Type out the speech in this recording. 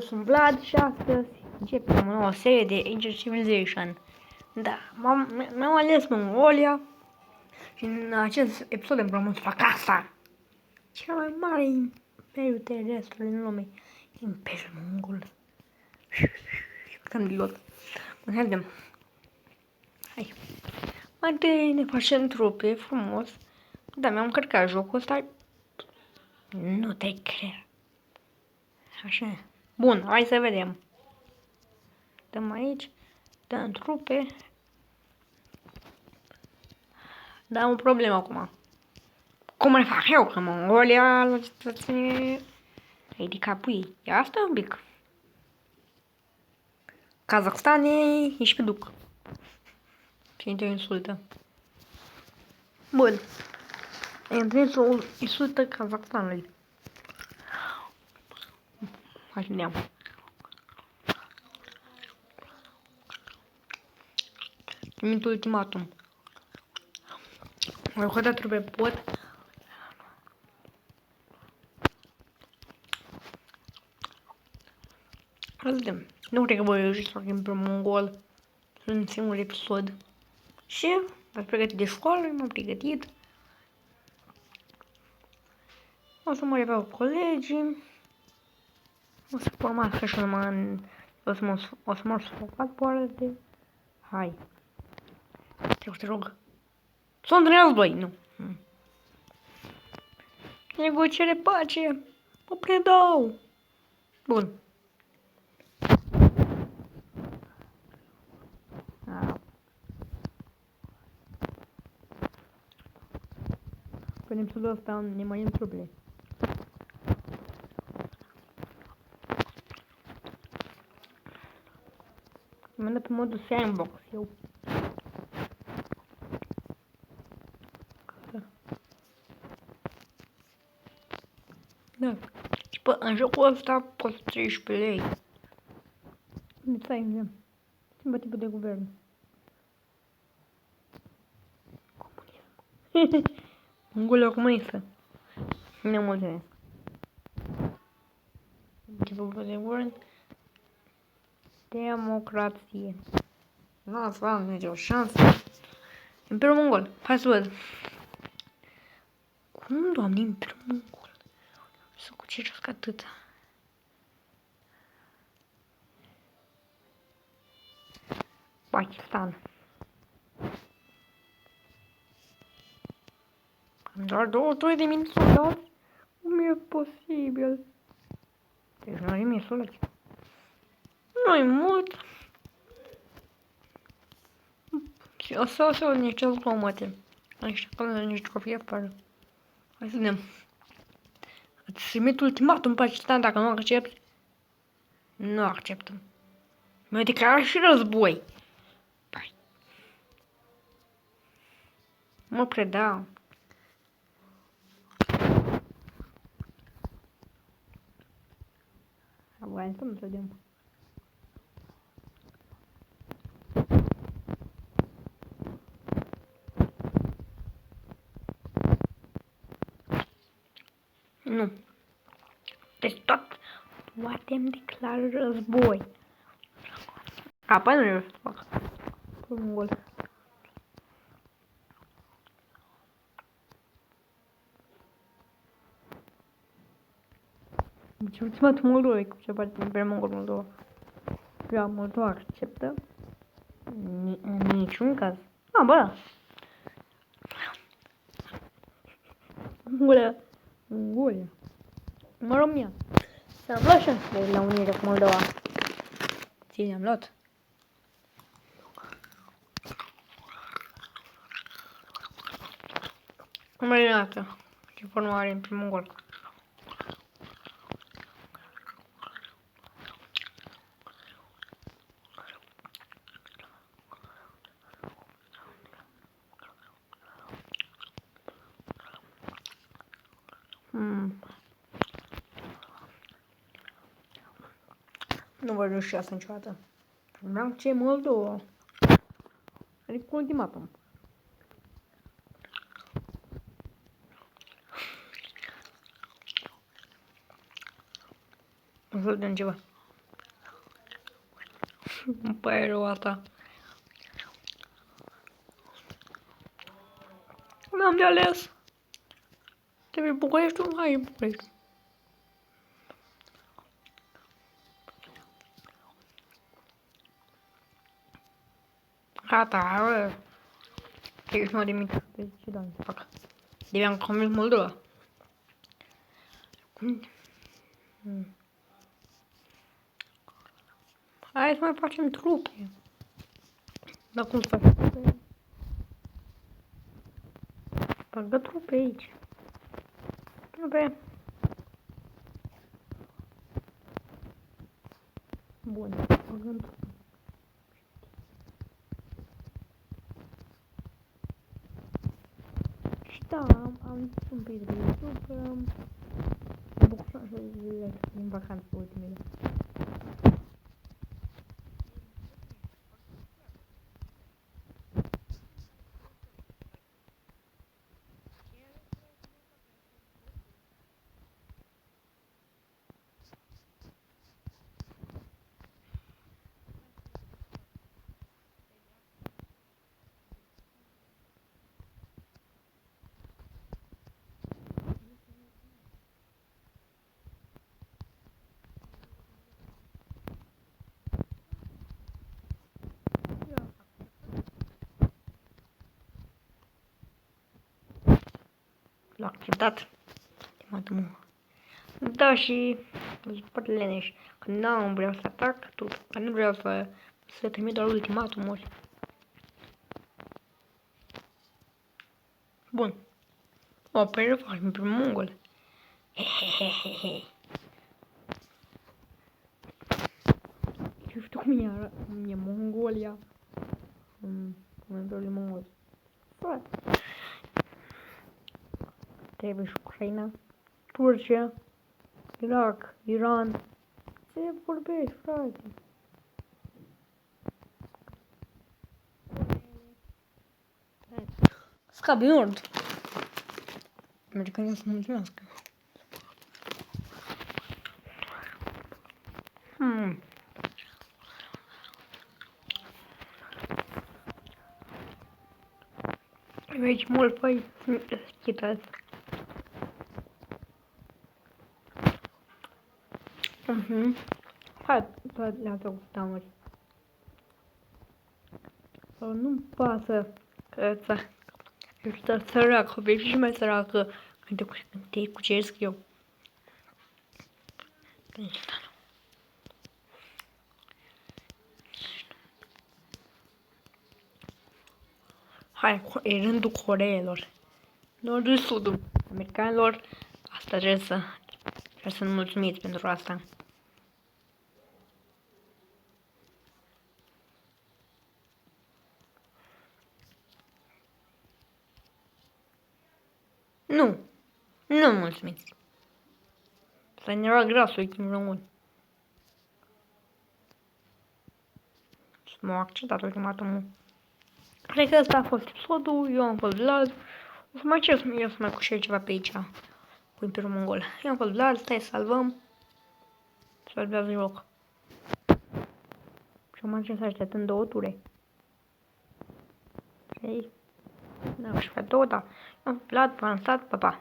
Sunt Vlad și astăzi începem o nouă serie de Age of Civilization. Da, mi-am ales Mongolia și în acest episod împreună să fac asta. Cel mai mare imperiu terestru din lume. Imperiul Mongol. Candilot. Hai, vedem. Hai. Mai întâi ne facem trupe frumos. Da, mi-am încărcat jocul ăsta. Nu te cred. Așa. Bun, hai să vedem. Dăm aici. Dăm trupe. Dar am o problemă acum. Cum le fac eu? Că Mongolia la ține ridicat pui. Ia asta un pic. Kazakhstan e și pe duc. Ce te insultă. Bun. Am prins o insultă Kazakhstanului. Hai să vedem. Trimit ultimatum. Mă rog, dat trupe pot. Hai să vedem. Nu cred că voi reuși să fac Imperiul Mongol în singur episod. Și m-am pregătit de școală, m-am pregătit. O să mă reveau colegii. O să formați și numai în... O să mă fac poate. Hai. Te rog. Sunt în război, nu. Negociere pace. Mă predau. Bun. Pe episodul ăsta ne mai întruple. M-am dat pe modul sandbox, eu. Da. Și pe, în jocul ăsta poți 13 lei. Unde stai, unde? Schimbă tipul de guvern. Comunism. Mongolia comunistă. Ne mulțumesc. Tipul de guvern. Democrație. Nu avem nicio șansă. Imperiul Mongol. Hai să văd. Cum, doamne, Imperiul Mongol? Să cuceresc atâta. Pakistan. Am doar 23.000 soldați? Cum e posibil? Deci nu are mie soldați. Nu-i mult. O să niște zgomote. Aici, acolo niște copii afară. Hai să vedem. Îți trimit ultimatum Pakistan dacă nu accepti. Nu acceptăm. Mi-a declarat și război. Pai. Mă predau. Avansăm să vedem. Nu. Deci toate îmi declară război. Apoi nu reușesc să fac. Un gol. Deci ultimatul Moldovei cu ce face Imperiul Mongol Moldova. Da, Moldova acceptă. În niciun caz. Ah, bă, da. Mongolia. Mă România. S-am luat șansele la unire cu Moldova. Ție am luat. Mai dată. Ce formă are în primul gol. Nu voi reuși asta niciodată. Vreau ce Moldova. Adică cu ultimatum. O să vedem ceva. Îmi pare rău asta. N-am de ales. Trebuie Bucureștiul? Hai, București. Gata, 39 de minute. Ce da, fac? Deveam convins Moldova. Hai să mai facem trupe. Dar cum să facem trupe? Bagă trupe aici. Trupe. Bun, bagăm trupe. Și da, am zis un pic de YouTube. Mă bucur să zile din vacanță ultimele. L-a acceptat. Da, și sunt foarte leneș. Când nu vreau să atac, tot. Când nu vreau să trimit doar ultimatumuri. Bun. O, pe el facem primul mongol. Hehehehe. Știu cum e Mongolia. Momentul mongol. Frate. Trebuie și Ucraina, Turcia, Irak, Iran. Ce vorbești, frate? Scabi Nord. Americanii să mulțumească. Aici mult păi schitați. Hai, le-am făcut tamuri. Nu-mi pasă că ăsta săracă, vei fi și mai săracă când te cuceresc eu. Hai, e rândul Coreelor. Nordul Sudul. Americanilor, asta trebuie să nu mulțumiți pentru asta. Nu. Nu mulțumiți. Să ne era grasul Kim Jong-un. Și m-au acceptat ultimatumul. Cred că ăsta a fost episodul, eu am fost Vlad. O să mai cer eu să mai cușer ceva pe aici cu Imperiul Mongol. Eu am fost Vlad, stai să salvăm. Salvează joc. Și am ajuns aștept în 2 ture. 3. Da, și pe 2, da. Eu am Vlad, v-am stat, pa, pa.